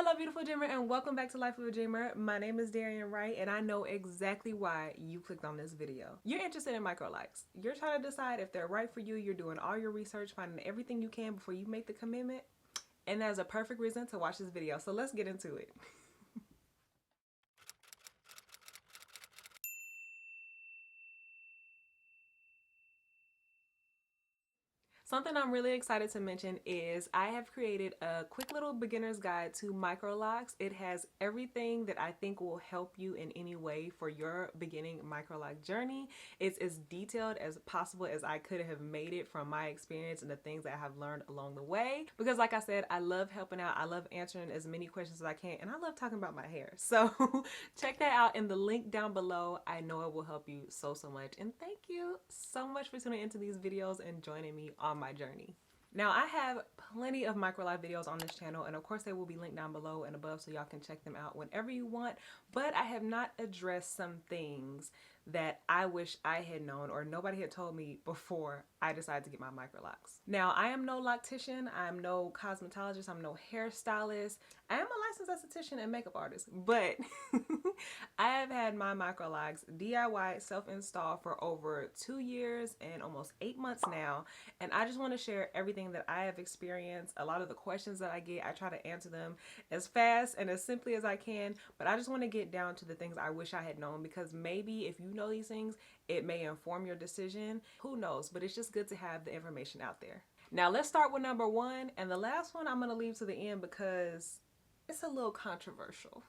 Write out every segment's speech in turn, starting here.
Hello beautiful dreamer and welcome back to Life of a Dreamer. My name is Darian Wright and I know exactly why you clicked on this video. You're interested in Microlocs. You're trying to decide if they're right for you. You're doing all your research, finding everything you can before you make the commitment. And that's a perfect reason to watch this video. So let's get into it. Something I'm really excited to mention is I have created a quick little beginner's guide to Microlocs. It has everything that I think will help you in any way for your beginning Microloc journey. It's as detailed as possible as I could have made it from my experience and the things that I have learned along the way. Because like I said, I love helping out. I love answering as many questions as I can, and I love talking about my hair. So check that out in the link down below. I know it will help you so much. And thank you so much for tuning into these videos and joining me on my journey. Now I have plenty of Microloc videos on this channel, and of course they will be linked down below and above so y'all can check them out whenever you want, but I have not addressed some things that I wish I had known or nobody had told me before I decided to get my Microlocs. Now I am no loctician, I'm no cosmetologist, I'm no hairstylist. I am a licensed esthetician and makeup artist, but I have had my Microlocs DIY self-install for over 2 years and almost 8 months now, and I just want to share everything that I have experienced. A lot of the questions that I get, I try to answer them as fast and as simply as I can, but I just want to get down to the things I wish I had known, because maybe if you know these things, it may inform your decision. Who knows? But it's just good to have the information out there. Now let's start with number one, and the last one I'm going to leave to the end because it's a little controversial.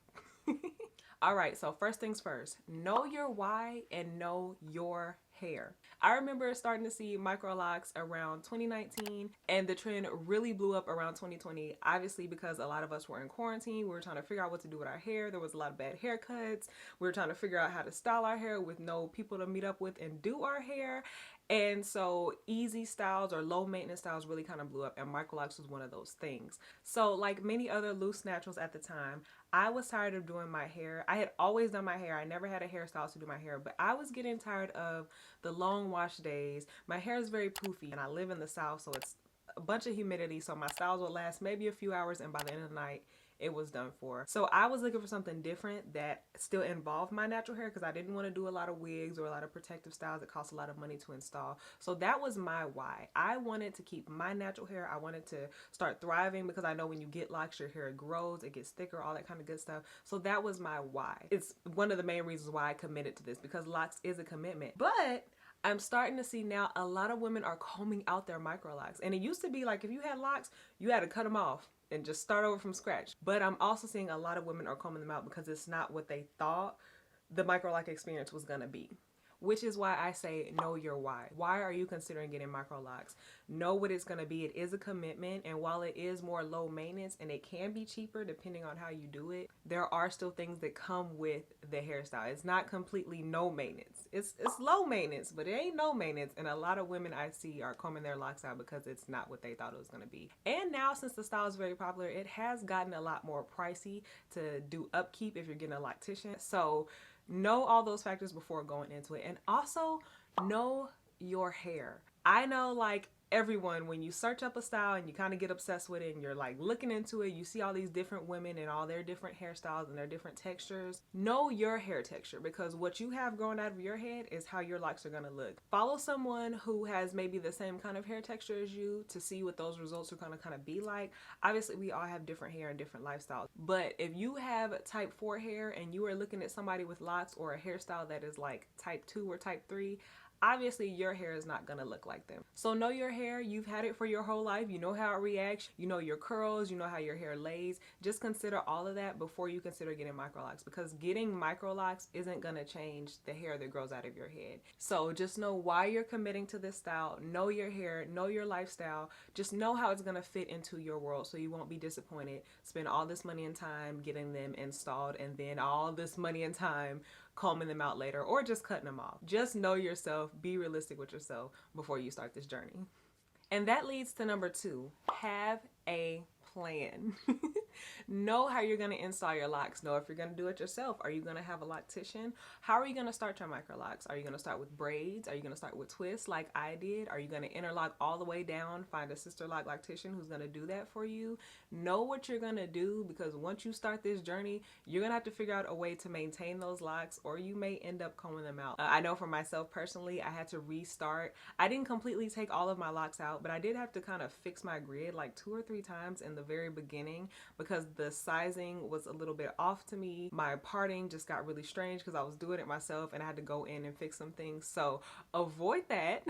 All right, so first things first, know your why and know your hair. I remember starting to see Microlocs around 2019, and the trend really blew up around 2020, obviously because a lot of us were in quarantine. We were trying to figure out what to do with our hair. There was a lot of bad haircuts. We were trying to figure out how to style our hair with no people to meet up with and do our hair. And so easy styles or low maintenance styles really kind of blew up, and Microlocs was one of those things. So like many other loose naturals at the time, I was tired of doing my hair. I had always done my hair. I never had a hairstylist to do my hair, but I was getting tired of the long wash days. My hair is very poofy and I live in the South, so it's a bunch of humidity, so my styles would last maybe a few hours and by the end of the night it was done for. So I was looking for something different that still involved my natural hair, because I didn't want to do a lot of wigs or a lot of protective styles that cost a lot of money to install. So that was my why. I wanted to keep my natural hair. I wanted to start thriving, because I know when you get locks, your hair grows, it gets thicker, all that kind of good stuff. So that was my why. It's one of the main reasons why I committed to this, because locks is a commitment. But I'm starting to see now a lot of women are combing out their Microlocs. And it used to be like if you had locks, you had to cut them off and just start over from scratch. But I'm also seeing a lot of women are combing them out because it's not what they thought the Microloc experience was gonna be. Which is why I say know your why. Why are you considering getting Microlocs? Know what it's going to be. It is a commitment, and while it is more low maintenance and it can be cheaper depending on how you do it, there are still things that come with the hairstyle. It's not completely no maintenance. It's low maintenance, but it ain't no maintenance, and a lot of women I see are combing their locks out because it's not what they thought it was going to be. And now, since the style is very popular, it has gotten a lot more pricey to do upkeep if you're getting a loctician. So know all those factors before going into it. And also know your hair. I know, like everyone, when you search up a style and you kind of get obsessed with it and you're like looking into it, you see all these different women and all their different hairstyles and their different textures. Know your hair texture, because what you have growing out of your head is how your locks are going to look. Follow someone who has maybe the same kind of hair texture as you to see what those results are going to kind of be like. Obviously we all have different hair and different lifestyles, but if you have type 4 hair and you are looking at somebody with locks or a hairstyle that is like type 2 or type 3, obviously your hair is not gonna look like them. So know your hair. You've had it for your whole life. You know how it reacts. You know your curls. You know how your hair lays. Just consider all of that before you consider getting Microlocs, because getting Microlocs isn't gonna change the hair that grows out of your head. So just know why you're committing to this style. Know your hair. Know your lifestyle. Just know how it's gonna fit into your world so you won't be disappointed. Spend all this money and time getting them installed, and then all this money and time combing them out later or just cutting them off. Just know yourself. Be realistic with yourself before you start this journey. And that leads to number two, have a plan. Know how you're going to install your locks. Know if you're going to do it yourself. Are you going to have a loctician? How are you going to start your Microlocs? Are you going to start with braids? Are you going to start with twists like I did? Are you going to interlock all the way down? Find a sister lock loctician who's going to do that for you. Know what you're going to do, because once you start this journey, you're going to have to figure out a way to maintain those locks, or you may end up combing them out. I know for myself personally, I had to restart. I didn't completely take all of my locks out, but I did have to kind of fix my grid like 2 or 3 times in the very beginning because the sizing was a little bit off to me. My parting just got really strange because I was doing it myself and I had to go in and fix some things. So avoid that.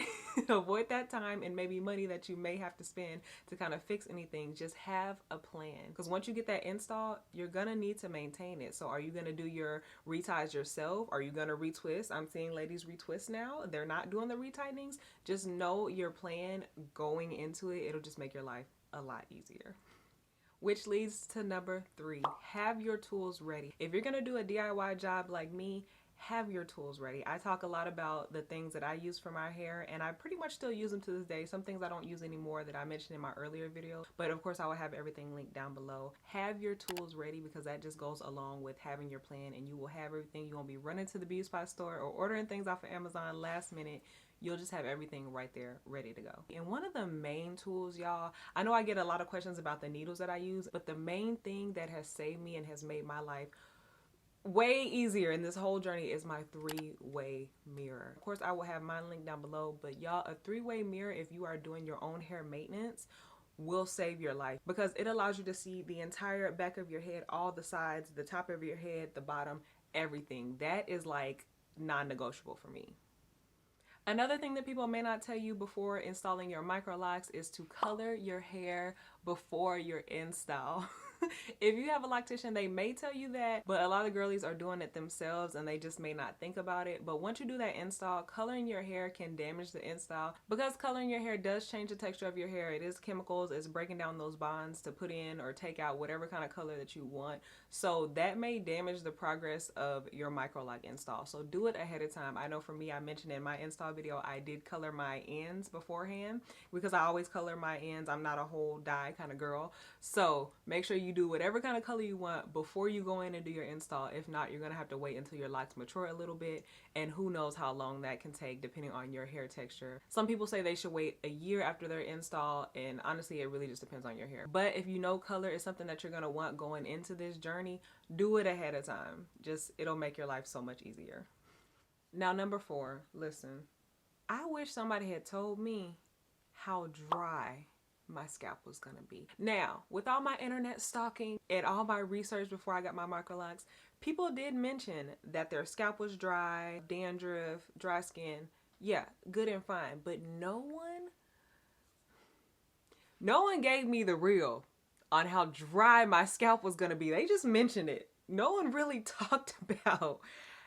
Avoid that time and maybe money that you may have to spend to kind of fix anything. Just have a plan, because once you get that installed, you're gonna need to maintain it. So are you gonna do your reties yourself? Are you gonna retwist? I'm seeing ladies retwist now. They're not doing the retightenings. Just know your plan going into it. It'll just make your life a lot easier. Which leads to number 3, have your tools ready. If you're gonna do a DIY job like me, have your tools ready. I talk a lot about the things that I use for my hair, and I pretty much still use them to this day. Some things I don't use anymore that I mentioned in my earlier video, but of course I will have everything linked down below. Have your tools ready, because that just goes along with having your plan, and you will have everything. You won't be running to the beauty supply store or ordering things off of Amazon last minute. You'll just have everything right there ready to go. And one of the main tools, y'all, I know I get a lot of questions about the needles that I use, but the main thing that has saved me and has made my life way easier in this whole journey is my 3-way mirror. Of course, I will have mine linked down below, but y'all, a 3-way mirror, if you are doing your own hair maintenance, will save your life, because it allows you to see the entire back of your head, all the sides, the top of your head, the bottom, everything. That is like non-negotiable for me. Another thing that people may not tell you before installing your Microlocs is to color your hair before your install. If you have a loctician, they may tell you that, but a lot of girlies are doing it themselves and they just may not think about it. But once you do that install, coloring your hair can damage the install, because coloring your hair does change the texture of your hair. It is chemicals, it's breaking down those bonds to put in or take out whatever kind of color that you want. So that may damage the progress of your Microloc install. So do it ahead of time. I know for me, I mentioned in my install video, I did color my ends beforehand, because I always color my ends. I'm not a whole dye kind of girl. So make sure you do whatever kind of color you want before you go in and do your install. If not, you're gonna have to wait until your locks mature a little bit, and who knows how long that can take depending on your hair texture. Some people say they should wait a year after their install, and honestly it really just depends on your hair. But if you know color is something that you're gonna want going into this journey, do it ahead of time. It'll make your life so much easier. Now, number 4, listen, I wish somebody had told me how dry my scalp was gonna be. Now, with all my internet stalking and all my research before I got my Microlocs, people did mention that their scalp was dry, dandruff, dry skin. Yeah, good and fine, but no one gave me the real on how dry my scalp was gonna be. They just mentioned it. No one really talked about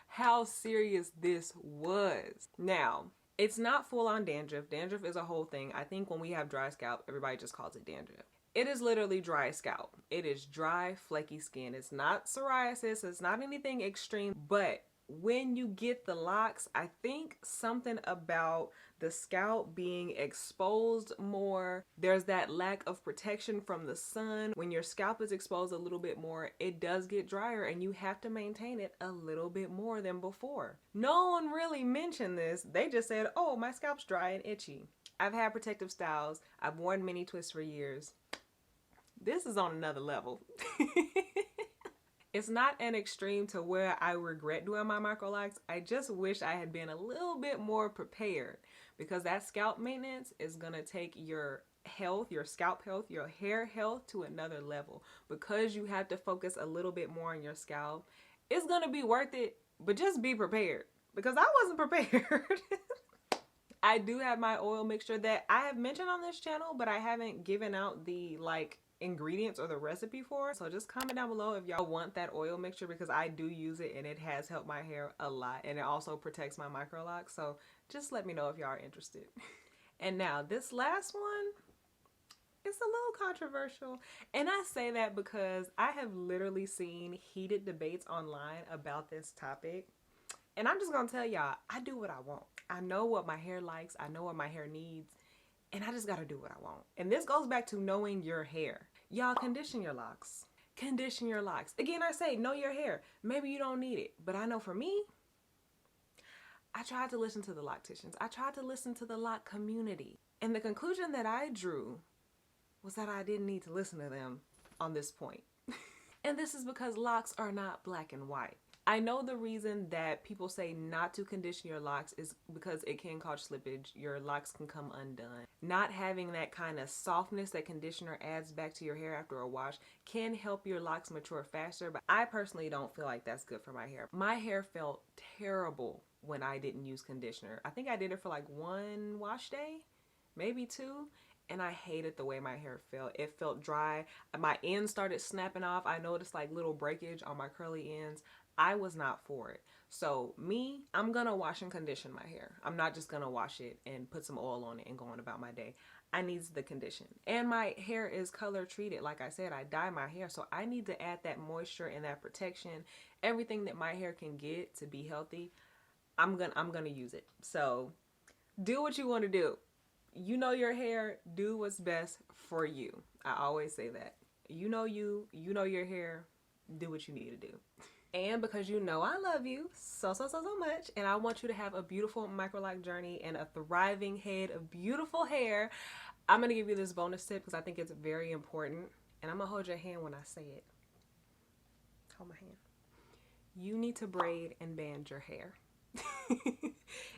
how serious this was. Now, it's not full-on dandruff. Dandruff is a whole thing. I think when we have dry scalp, everybody just calls it dandruff. It is literally dry scalp. It is dry, flaky skin. It's not psoriasis. It's not anything extreme. But when you get the locks, I think something about the scalp being exposed more, there's that lack of protection from the sun. When your scalp is exposed a little bit more, it does get drier, and you have to maintain it a little bit more than before. No one really mentioned this. They just said, oh, my scalp's dry and itchy. I've had protective styles. I've worn mini twists for years. This is on another level. It's not an extreme to where I regret doing my Microlocs. I just wish I had been a little bit more prepared, because that scalp maintenance is gonna take your health, your scalp health, your hair health to another level. Because you have to focus a little bit more on your scalp, it's gonna be worth it, but just be prepared, because I wasn't prepared. I do have my oil mixture that I have mentioned on this channel, but I haven't given out the ingredients or the recipe for. So just comment down below if y'all want that oil mixture, because I do use it and it has helped my hair a lot, and it also protects my Microlocs. So just let me know if y'all are interested. And now this last one, it's a little controversial, and I say that because I have literally seen heated debates online about this topic, and I'm just gonna tell y'all, I do what I want. I know what my hair likes, I know what my hair needs, and I just gotta do what I want. And this goes back to knowing your hair. Y'all, condition your locks. condition your locks. Again, I say know your hair. Maybe you don't need it, but I know for me, I tried to listen to the locticians. I tried to listen to the lock community. And the conclusion that I drew was that I didn't need to listen to them on this point. And this is because locks are not black and white. I know the reason that people say not to condition your locks is because it can cause slippage. Your locks can come undone. Not having that kind of softness that conditioner adds back to your hair after a wash can help your locks mature faster, but I personally don't feel like that's good for my hair. My hair felt terrible when I didn't use conditioner. I think I did it for like 1 wash day, maybe 2. And I hated the way my hair felt. It felt dry. My ends started snapping off. I noticed like little breakage on my curly ends. I was not for it. So me, I'm gonna wash and condition my hair. I'm not just gonna wash it and put some oil on it and go on about my day. I need the condition. And my hair is color treated. Like I said, I dye my hair. So I need to add that moisture and that protection. Everything that my hair can get to be healthy, I'm gonna use it. So do what you want to do. You know your hair, do what's best for you. I always say that. You know your hair, do what you need to do. And because you know I love you so much, and I want you to have a beautiful Microloc journey and a thriving head of beautiful hair, I'm going to give you this bonus tip because I think it's very important. And I'm going to hold your hand when I say it. Hold my hand. You need to braid and band your hair.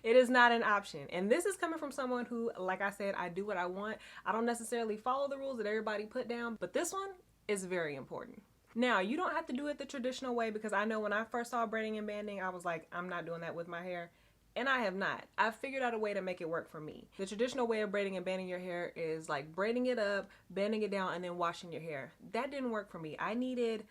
It is not an option. And this is coming from someone who, like I said, I do what I want. I don't necessarily follow the rules that everybody put down, but this one is very important. Now, you don't have to do it the traditional way, because I know when I first saw braiding and banding, I was like, I'm not doing that with my hair. And I have not. I've figured out a way to make it work for me. The traditional way of braiding and banding your hair is like braiding it up, banding it down, and then washing your hair. That didn't work for me. I needed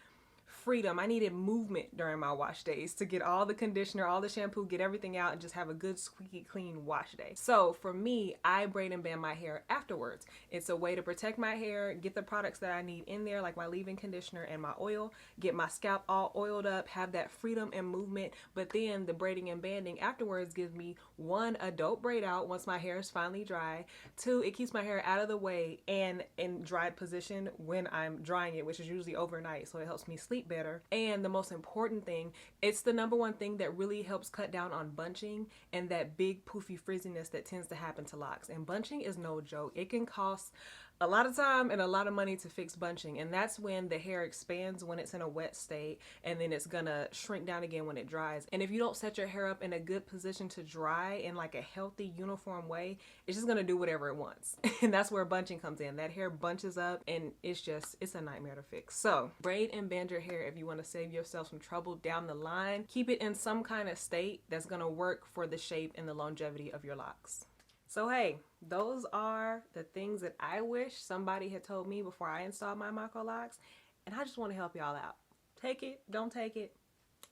freedom. I needed movement during my wash days to get all the conditioner, all the shampoo, get everything out, and just have a good squeaky clean wash day. So for me, I braid and band my hair afterwards. It's a way to protect my hair, get the products that I need in there, like my leave-in conditioner and my oil, get my scalp all oiled up, have that freedom and movement. But then the braiding and banding afterwards gives me 1, a dope braid out once my hair is finally dry. 2, it keeps my hair out of the way and in dried position when I'm drying it, which is usually overnight, so it helps me sleep better. And the most important thing, it's the #1 thing that really helps cut down on bunching and that big poofy frizziness that tends to happen to locks. And bunching is no joke. It can cost a lot of time and a lot of money to fix bunching, and that's when the hair expands when it's in a wet state, and then it's gonna shrink down again when it dries. And if you don't set your hair up in a good position to dry in like a healthy, uniform way, it's just gonna do whatever it wants. And that's where bunching comes in. That hair bunches up and it's a nightmare to fix. So braid and band your hair if you want to save yourself some trouble down the line. Keep it in some kind of state that's gonna work for the shape and the longevity of your locks. So hey, those are the things that I wish somebody had told me before I installed my Microlocs, and I just want to help y'all out. Take it, don't take it.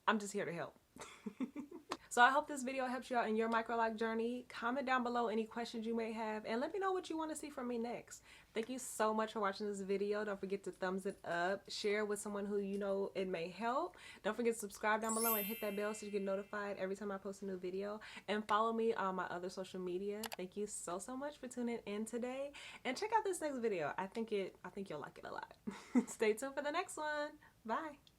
I'm just here to help. So I hope this video helps you out in your Microloc journey. Comment down below any questions you may have, and let me know what you want to see from me next. Thank you so much for watching this video. Don't forget to thumbs it up, share with someone who you know it may help. Don't forget to subscribe down below and hit that bell so you get notified every time I post a new video. And follow me on my other social media. Thank you so much for tuning in today. And check out this next video. I think you'll like it a lot. Stay tuned for the next one. Bye.